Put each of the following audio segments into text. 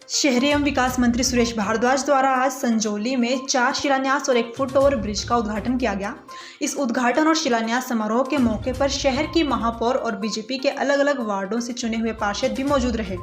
शहरी एवं विकास मंत्री सुरेश भारद्वाज द्वारा आज संजौली में 4 शिलान्यास और 1 फुट ओवर ब्रिज का उद्घाटन किया गया। इस उद्घाटन और शिलान्यास समारोह के मौके पर शहर की महापौर और बीजेपी के अलग अलग वार्डों से चुने हुए पार्षद भी मौजूद रहे।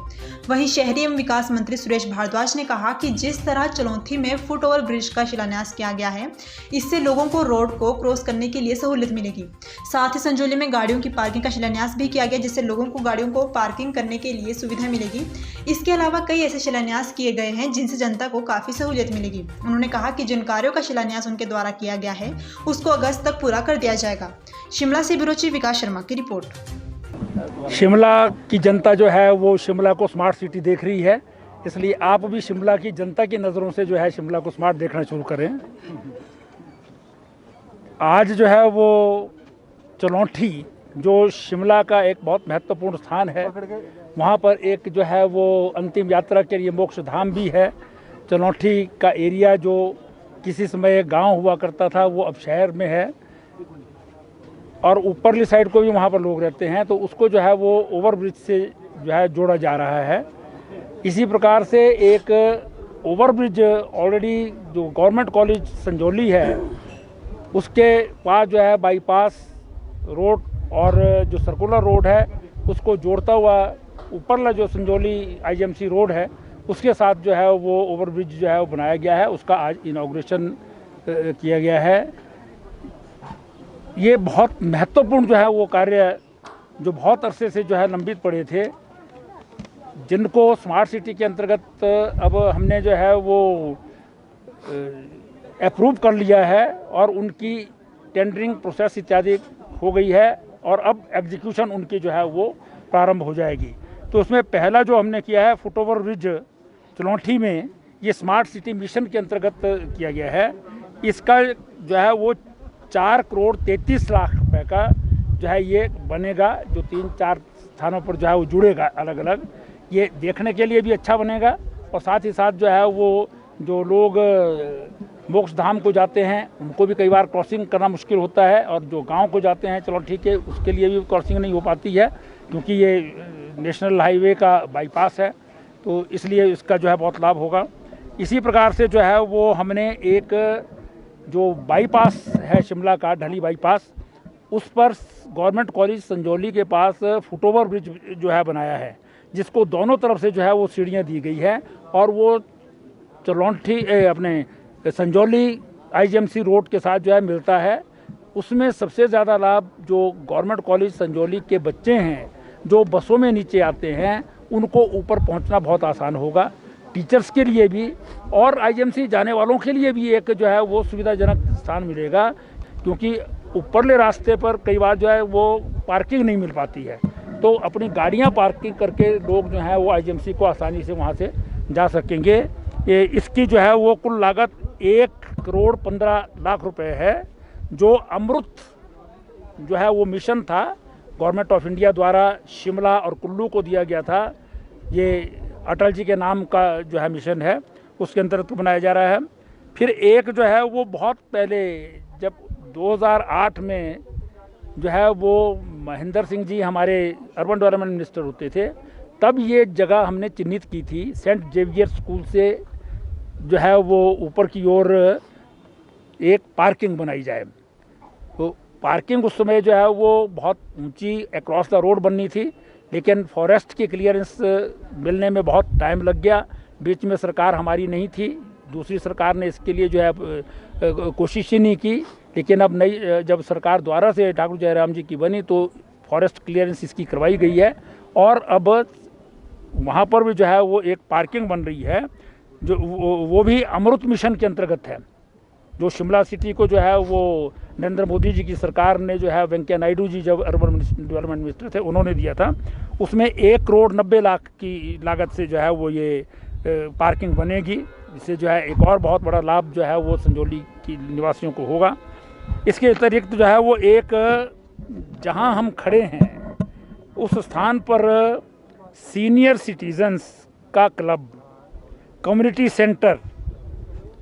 वहीं शहरी एवं विकास मंत्री सुरेश भारद्वाज ने कहा कि जिस तरह चलौथी में फुट ओवर ब्रिज का शिलान्यास किया गया है, इससे लोगों को रोड को क्रॉस करने के लिए सहूलियत मिलेगी। साथ ही संजौली में गाड़ियों की पार्किंग का शिलान्यास भी किया गया, जिससे लोगों को गाड़ियों को पार्किंग करने के लिए सुविधा मिलेगी। इसके अलावा कई ऐसे शिलान्यास किए गए हैं जिनसे जनता को काफी सहूलियत मिलेगी। उन्होंने कहा कि जिन कार्यों का शिलान्यास उनके द्वारा किया गया है उसको अगस्त तक पूरा कर दिया जाएगा। शिमला से ब्यूरो चीफ विकास शर्मा की रिपोर्ट। शिमला की जनता जो है वो शिमला को स्मार्ट सिटी देख रही है, इसलिए आप भी शिमला की जनता की नज़रों से जो है शिमला को स्मार्ट देखना शुरू करें। आज जो है वो चलौठी जो शिमला का एक बहुत महत्वपूर्ण स्थान है, वहाँ पर एक जो है वो अंतिम यात्रा के लिए मोक्ष धाम भी है। चलौठी का एरिया जो किसी समय गांव हुआ करता था वो अब शहर में है, और ऊपरली साइड को भी वहाँ पर लोग रहते हैं, तो उसको जो है वो ओवरब्रिज से जो है जोड़ा जा रहा है। इसी प्रकार से एक ओवरब्रिज ऑलरेडी जो गवर्नमेंट कॉलेज संजौली है उसके पास जो है बाईपास रोड और जो सर्कुलर रोड है उसको जोड़ता हुआ ऊपरला जो संजौली आईजीएमसी रोड है उसके साथ जो है वो ओवरब्रिज जो है वो बनाया गया है। उसका आज इनॉग्रेशन किया गया है। ये बहुत महत्वपूर्ण जो है वो कार्य जो बहुत अरसे से जो है लंबित पड़े थे, जिनको स्मार्ट सिटी के अंतर्गत अब हमने जो है वो अप्रूव कर लिया है और उनकी टेंडरिंग प्रोसेस इत्यादि हो गई है, और अब एग्जीक्यूशन उनकी जो है वो प्रारंभ हो जाएगी। तो उसमें पहला जो हमने किया है फुट ओवर ब्रिज चलौठी में, ये स्मार्ट सिटी मिशन के अंतर्गत किया गया है। इसका जो है वो 4 करोड़ 33 लाख रुपए का जो है ये बनेगा, जो 3-4 स्थानों पर जो है वो जुड़ेगा अलग अलग। ये देखने के लिए भी अच्छा बनेगा, और साथ ही साथ जो है वो जो लोग मोक्ष धाम को जाते हैं उनको भी कई बार क्रॉसिंग करना मुश्किल होता है, और जो गांव को जाते हैं चलो ठीक है उसके लिए भी क्रॉसिंग नहीं हो पाती है क्योंकि ये नेशनल हाईवे का बाईपास है, तो इसलिए इसका जो है बहुत लाभ होगा। इसी प्रकार से जो है वो हमने एक जो बाईपास है शिमला का ढली बाईपास, उस पर गवर्नमेंट कॉलेज संजौली के पास फुट ओवर ब्रिज जो है बनाया है, जिसको दोनों तरफ से जो है वो सीढ़ियाँ दी गई है, और वो चलौठी अपने संजौली आईजीएमसी रोड के साथ जो है मिलता है। उसमें सबसे ज़्यादा लाभ जो गवर्नमेंट कॉलेज संजौली के बच्चे हैं जो बसों में नीचे आते हैं उनको ऊपर पहुंचना बहुत आसान होगा, टीचर्स के लिए भी और आईजीएमसी जाने वालों के लिए भी एक जो है वो सुविधाजनक स्थान मिलेगा, क्योंकि ऊपरले रास्ते पर कई बार जो है वो पार्किंग नहीं मिल पाती है, तो अपनी गाड़ियाँ पार्किंग करके लोग जो है वो आईजीएमसी को आसानी से वहाँ से जा सकेंगे। इसकी जो है वो कुल लागत 1 करोड़ 15 लाख रुपए है, जो अमृत जो है वो मिशन था गवर्नमेंट ऑफ इंडिया द्वारा शिमला और कुल्लू को दिया गया था। ये अटल जी के नाम का जो है मिशन है, उसके अंतर्गत बनाया जा रहा है। फिर एक जो है वो बहुत पहले जब 2008 में जो है वो महेंद्र सिंह जी हमारे अर्बन डेवलपमेंट मिनिस्टर होते थे, तब ये जगह हमने चिन्हित की थी सेंट जेवियर स्कूल से जो है वो ऊपर की ओर एक पार्किंग बनाई जाए। तो पार्किंग उस समय जो है वो बहुत ऊंची अक्रॉस द रोड बननी थी, लेकिन फॉरेस्ट की क्लियरेंस मिलने में बहुत टाइम लग गया। बीच में सरकार हमारी नहीं थी, दूसरी सरकार ने इसके लिए जो है कोशिश ही नहीं की, लेकिन अब नई जब सरकार द्वारा से ठाकुर जयराम जी की बनी तो फॉरेस्ट क्लियरेंस इसकी करवाई गई है, और अब वहाँ पर भी जो है वो एक पार्किंग बन रही है, जो वो भी अमृत मिशन के अंतर्गत है, जो शिमला सिटी को जो है वो नरेंद्र मोदी जी की सरकार ने जो है वेंकैया नायडू जी जब अर्बन डेवलपमेंट मिनिस्टर थे उन्होंने दिया था। उसमें 1 करोड़ 90 लाख की लागत से जो है वो ये पार्किंग बनेगी, इससे जो है एक और बहुत बड़ा लाभ जो है वो संजौली की निवासियों को होगा। इसके अतिरिक्त जो है वो एक जहां हम खड़े हैं उस स्थान पर सीनियर सिटीजन्स का क्लब, कम्युनिटी सेंटर,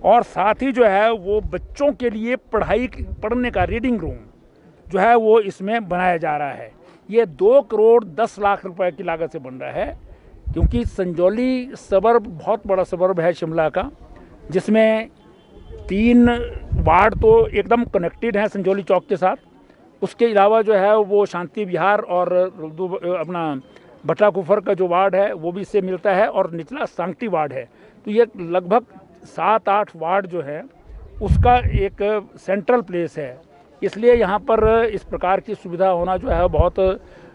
और साथ ही जो है वो बच्चों के लिए पढ़ने का रीडिंग रूम जो है वो इसमें बनाया जा रहा है। ये 2 करोड़ 10 लाख रुपए की लागत से बन रहा है। क्योंकि संजौली सबर्ब बहुत बड़ा सबर्ब है शिमला का, जिसमें 3 वार्ड तो एकदम कनेक्टेड हैं संजौली चौक के साथ। उसके अलावा जो है वो शांति विहार और अपना भट्टा कुफर का जो वार्ड है वो भी इससे मिलता है, और निचला सांगटी वार्ड है। तो ये लगभग 7-8 वार्ड जो है उसका एक सेंट्रल प्लेस है, इसलिए यहाँ पर इस प्रकार की सुविधा होना जो है बहुत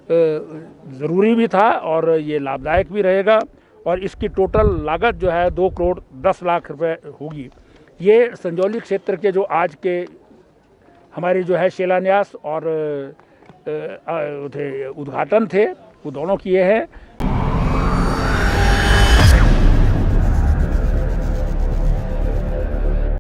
ज़रूरी भी था और ये लाभदायक भी रहेगा। और इसकी टोटल लागत जो है 2 करोड़ 10 लाख रुपए होगी। ये संजौली क्षेत्र के जो आज के हमारे जो है शिलान्यास और उद्घाटन थे, वो दोनों किए हैं।